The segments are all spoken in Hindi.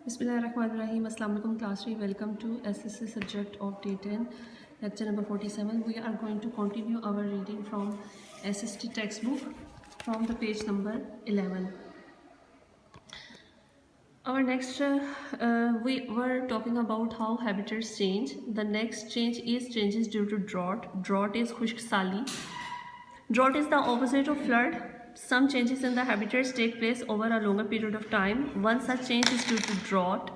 Bismillahirrahmanirrahim. Assalamu alaikum class 3. Welcome to SSC subject of D10 lecture number 47. We are going to continue our reading from SST textbook from the page number 11. Our next we were talking about how habitats change. The next changes due to drought. Drought is khushk sali. Drought is the opposite of flood. Some changes in the habitats take place over a longer period of time. One such change is due to drought.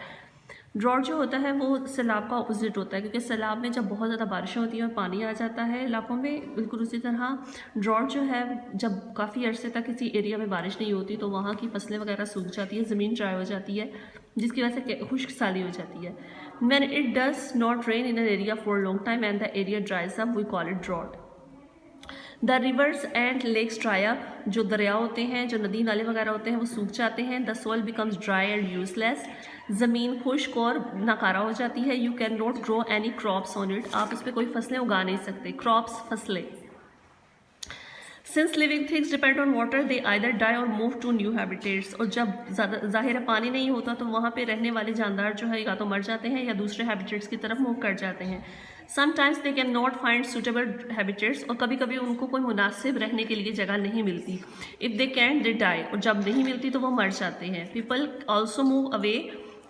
Drought जो होता है वो सैलाब का ऑपोजिट होता है, क्योंकि सैलाब में जब बहुत ज़्यादा बारिशें होती हैं और पानी आ जाता है इलाकों में, बिल्कुल उसी तरह ड्रॉट जो है जब काफ़ी अरसे तक किसी एरिया में बारिश नहीं होती तो वहाँ की फसलें वगैरह सूख जाती है, ज़मीन ड्राई हो जाती है, जिसकी वजह से खुश्क साली हो जाती है. When it does not rain in an area for long time and the area dries up we call it drought. The rivers and lakes dry up. जो दरिया होते हैं, जो नदी नाले वगैरह होते हैं, वो सूख जाते हैं. The soil becomes dry and useless. ज़मीन खुश्क और नाकारा हो जाती है. You can not grow any crops on it. आप इस पर कोई फसलें उगा नहीं सकते. क्रॉप्स फसलें. Since living things depend on water they either die or move to new habitats. और जब ज़्यादा ज़ाहिर पानी नहीं होता तो वहाँ पे रहने वाले जानदार जो है या तो मर जाते हैं या दूसरे हैबिटेट्स की तरफ मूव कर जाते हैं. Sometimes they can not find suitable habitats. और कभी कभी उनको कोई मुनासिब रहने के लिए जगह नहीं मिलती. If they can they die. और जब नहीं मिलती तो वो मर जाते हैं. People also move away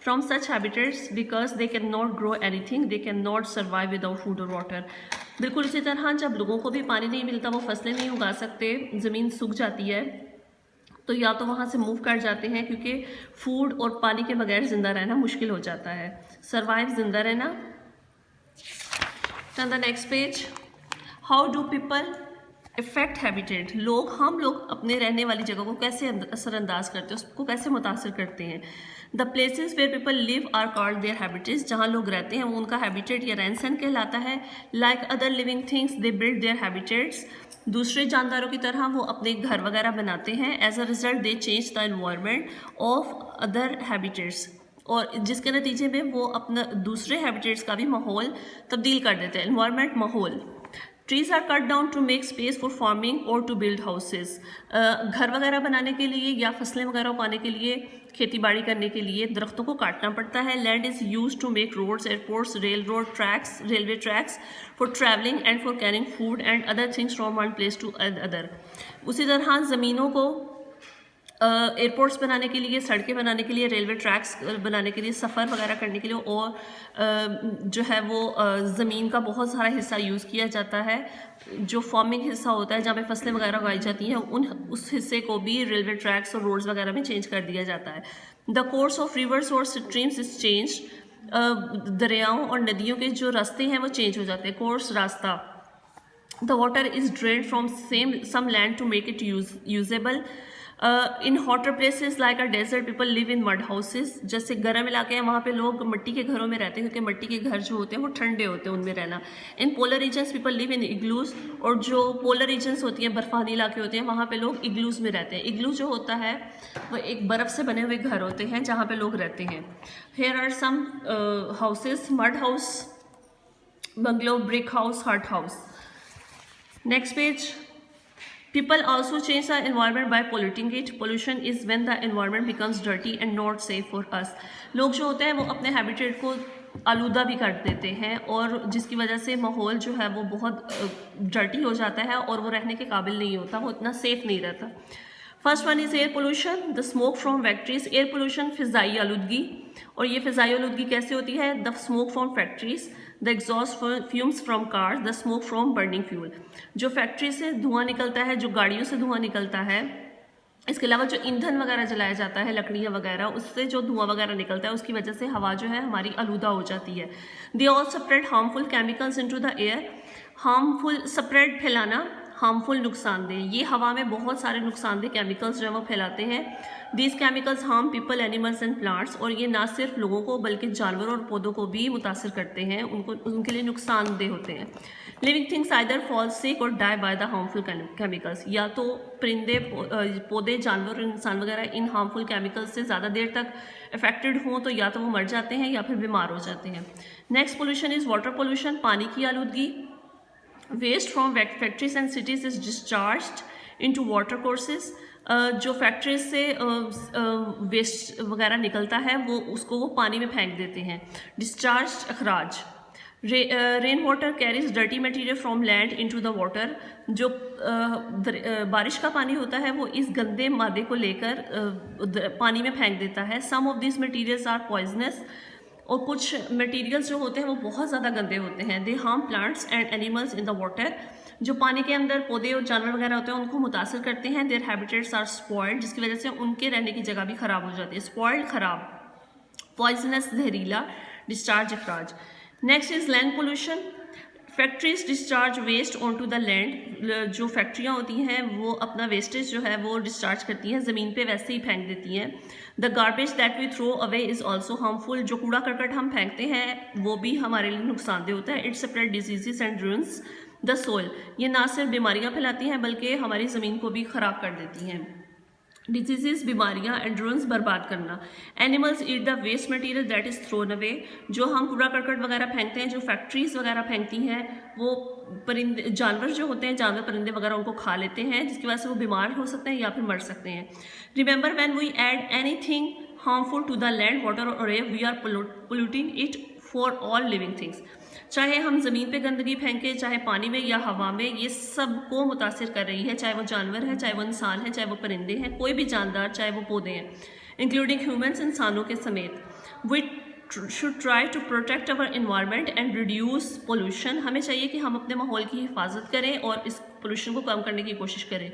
from such habitats because they cannot grow anything, they cannot survive without food or water. बिल्कुल इसी तरह जब लोगों को भी पानी नहीं मिलता, वो फसलें नहीं उगा सकते, ज़मीन सूख जाती है, तो या तो वहाँ से मूव कर जाते हैं क्योंकि फूड और पानी के बगैर ज़िंदा रहना मुश्किल हो जाता है. सर्वाइव, ज़िंदा रहना. Turn the next page. How do people effect habitat. हम लोग अपने रहने वाली जगह को कैसे असरअंदाज करते हैं, उसको कैसे मुतासर करते हैं. The places where people live are called their habitats. जहाँ लोग रहते हैं वो उनका हैबिटेट या रहन सहन कहलाता है. Like other living things they build their habitats. दूसरे जानदारों की तरह वो अपने घर वगैरह बनाते हैं. As a result they change the environment of other habitats. और जिसके नतीजे में वो अपना दूसरे हैबिटेट्स का भी माहौल तब्दील कर देते हैं. एनवायरनमेंट, माहौल. Trees are cut down to make space for farming और टू बिल्ड हाउसेज. घर वगैरह बनाने के लिए या फसलें वगैरह उगाने के लिए, खेती बाड़ी करने के लिए दरख्तों को काटना पड़ता है. Land is use to make roads, airports, railway tracks for travelling and for carrying food and other things from one place to other. उसी तरह ज़मीनों को एयरपोर्ट्स बनाने के लिए, सड़कें बनाने के लिए, रेलवे ट्रैक्स बनाने के लिए, सफ़र वगैरह करने के लिए, और जो है वो ज़मीन का बहुत सारा हिस्सा यूज़ किया जाता है. जो फार्मिंग हिस्सा होता है जहाँ पे फसलें वगैरह उगाई जाती हैं, उस हिस्से को भी रेलवे ट्रैक्स और रोड्स वगैरह में चेंज कर दिया जाता है. द कोर्स ऑफ रिवर्स और स्ट्रीम्स इज चेंज. दरियाओं और नदियों के जो रास्ते हैं वो चेंज हो जाते हैं. कोर्स, रास्ता. The water is drained from some land to make it usable. In hotter places like a desert people live in mud houses. जैसे गर्म इलाके हैं वहाँ पे लोग मिट्टी के घरों में रहते हैं, क्योंकि मिट्टी के घर जो होते हैं वो ठंडे होते हैं, उनमें रहना. In polar regions people live in igloos. और जो पोलर रीजन्स होती हैं, बर्फानी इलाके होते हैं, वहाँ पे लोग इग्लूज में रहते हैं. इग्लू जो होता है वो एक बर्फ़ से बने हुए घर होते हैं जहाँ पे लोग रहते हैं. Here are some houses. Mud house, bungalow, brick house, hut house. Next page. People also change the environment by polluting it. Pollution is when the environment becomes dirty and not safe for us. लोग जो होते हैं वो अपने हैबिटेट को आलूदा भी कर देते हैं, और जिसकी वजह से माहौल जो है वो बहुत डर्टी हो जाता है और वो रहने के काबिल नहीं होता, वो इतना सेफ नहीं रहता. First one is air pollution. The smoke from factories. Air pollution फ़िज़ाई आलूदगी. और ये फ़िज़ाई आलूदगी कैसे होती है? The smoke from factories, the exhaust fumes from cars, the smoke from burning fuel. जो फैक्ट्री से धुआं निकलता है, जो गाड़ियों से धुआं निकलता है, इसके अलावा जो ईंधन वगैरह जलाया जाता है, लकड़ियाँ वगैरह, उससे जो धुआं वगैरह निकलता है उसकी वजह से हवा जो है हमारी आलूदा हो जाती है. They also spread harmful chemicals into the air. Harmful spread, फैलाना, हार्मफुल नुकसानदेह. ये हवा में बहुत सारे नुकसानदेह केमिकल्स जो है वो फैलाते हैं. These chemicals harm people, animals and plants. और ये ना सिर्फ लोगों को बल्कि जानवरों और पौधों को भी मुतासर करते हैं, उनके लिए नुकसानदेह होते हैं. Living things either fall sick और die by the harmful chemicals. या तो परिंदे, पौधे, जानवर, इंसान वगैरह इन हार्मफुल केमिकल्स से ज़्यादा देर तक अफेक्टेड हों तो या तो वो मर जाते हैं या फिर बीमार हो जाते हैं. Next pollution is water pollution. पानी की आलूदगी. Waste from factories and cities is discharged into water courses. जो फैक्ट्रीज से वेस्ट वगैरह निकलता है वो पानी में फेंक देते हैं। डिस्चार्ज अखराज, rain water carries dirty material from land into the water, जो बारिश का पानी होता है वो इस गंदे मादे को लेकर पानी में फेंक देता है। Some of this materials are poisonous, और कुछ मटेरियल्स जो होते हैं वो बहुत ज़्यादा गंदे होते हैं। They harm plants and animals in the water, जो पानी के अंदर पौधे और जानवर वगैरह होते हैं उनको मुतासर करते हैं। देयर हैबिटेट्स आर स्पॉइल्ड, जिसकी वजह से उनके रहने की जगह भी ख़राब हो जाती है। स्पॉइल्ड, ख़राब। पॉइजनस, जहरीला। डिस्चार्ज अखराज। Next is land pollution, factories discharge waste on to the land, जो फैक्ट्रियाँ होती हैं वो अपना वेस्टेज जो है वो डिस्चार्ज करती हैं, ज़मीन पे वैसे ही फेंक देती हैं। The garbage that we throw away is also harmful, जो कूड़ा करकट हम फेंकते हैं वो भी हमारे लिए नुकसानदेह होता है। It's spread diseases and ruins the soil, ये ना सिर्फ बीमारियाँ फैलाती हैं बल्कि हमारी ज़मीन को भी ख़राब कर देती हैं। डिजीजेस, बीमारियाँ, एंड रुइंस, बर्बाद करना। Animals eat the waste material that is thrown away, जो हम कूड़ा करकट वगैरह फेंकते हैं, जो फैक्ट्रीज वगैरह फेंकती हैं वो परिंदे, जानवर जो होते हैं, जानवर परिंदे वगैरह उनको खा लेते हैं, जिसकी वजह से वो बीमार हो सकते हैं या फिर मर सकते हैं। Remember when we add anything harmful to the land, water और air, we are polluting it for all living things. चाहे हम ज़मीन पे गंदगी फेंकें, चाहे पानी में या हवा में, ये सबको मुतासिर कर रही है, चाहे वो जानवर है, चाहे वो इंसान है, चाहे वो परिंदे हैं, कोई भी जानदार, चाहे वो पौधे हैं, इंक्लूडिंग ह्यूमन्स, इंसानों के समेत। We should try to protect our environment and reduce pollution, हमें चाहिए कि हम अपने माहौल की हिफाजत करें और इस पोल्यूशन को कम करने की कोशिश करें।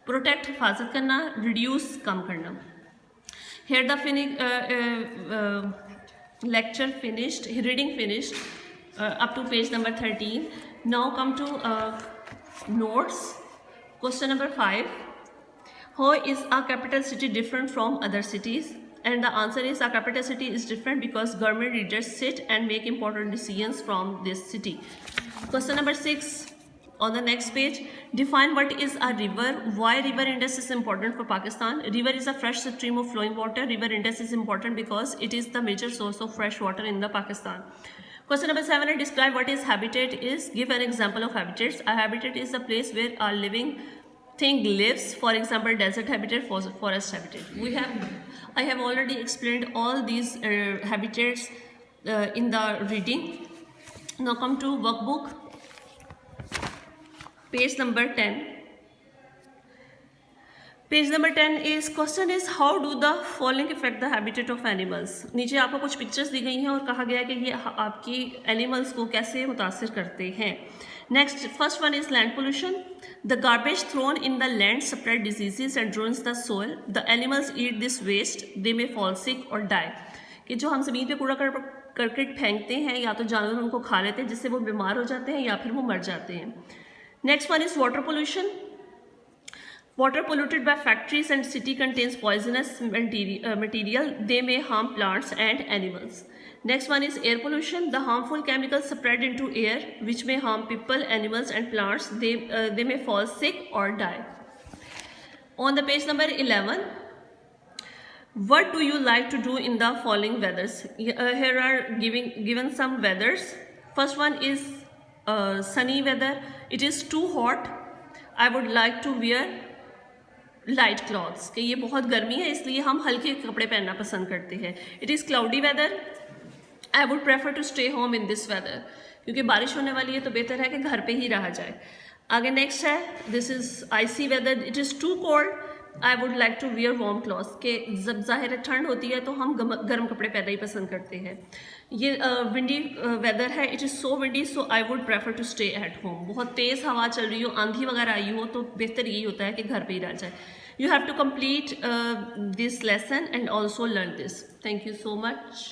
प्रोटेक्ट, हिफाजत करना, रिड्यूस, कम करना। Here the lecture finished, reading finished, up to page number 13. Now come to notes. Question number 5. How is a capital city different from other cities? And the answer is, a capital city is different because government leaders sit and make important decisions from this city. Question number 6. On the next page, define what is a river. Why river index is important for Pakistan? River is a fresh stream of flowing water. River index is important because it is the major source of fresh water in the Pakistan. Question number 7, describe what is habitat is. Give an example of habitats. A habitat is a place where a living thing lives. For example, desert habitat, forest habitat. I have already explained all these habitats in the reading. Now come to workbook. Page number 10. Page number 10 is, question is, how do the following affect the habitat of animals? नीचे आपको कुछ पिक्चर्स दी गई हैं और कहा गया है कि ये आपकी एनिमल्स को कैसे मुतासिर करते हैं। Next, first one is land pollution. The garbage thrown in the land spread diseases and ruins the soil. The animals eat this waste, they may fall sick और डाई। कि जो हम ज़मीन पे कूड़ा करकट फेंकते हैं, या तो जानवर उनको खा लेते हैं जिससे वो बीमार हो जाते हैं या फिर वो मर जाते हैं। Next one is water pollution. Water polluted by factories and city contains poisonous material. They may harm plants and animals. Next one is air pollution. The harmful chemicals spread into air which may harm people, animals and plants. They may fall sick or die. On the page number 11, what do you like to do in the following weathers? Here are given some weathers. First one is sunny weather. It is too hot. I would like to wear light clothes. कि ये बहुत गर्मी है इसलिए हम हल्के कपड़े पहनना पसंद करते हैं. It is cloudy weather. I would prefer to stay home in this weather. क्योंकि बारिश होने वाली है तो बेहतर है कि घर पे ही रहा जाए. आगे नेक्स्ट है, this is icy weather. It is too cold. I would like to wear warm clothes. कि जब ज़ाहिर है ठंड होती है तो हम गर्म कपड़े पहनना ही पसंद करते हैं. ये विंडी वेदर है. It is so windy, so I would prefer to stay at home. बहुत तेज़ हवा चल रही हो, आंधी वगैरह आई हो तो बेहतर यही होता है कि घर पे ही रह जाए. You have to complete this lesson and also learn this. Thank you so much.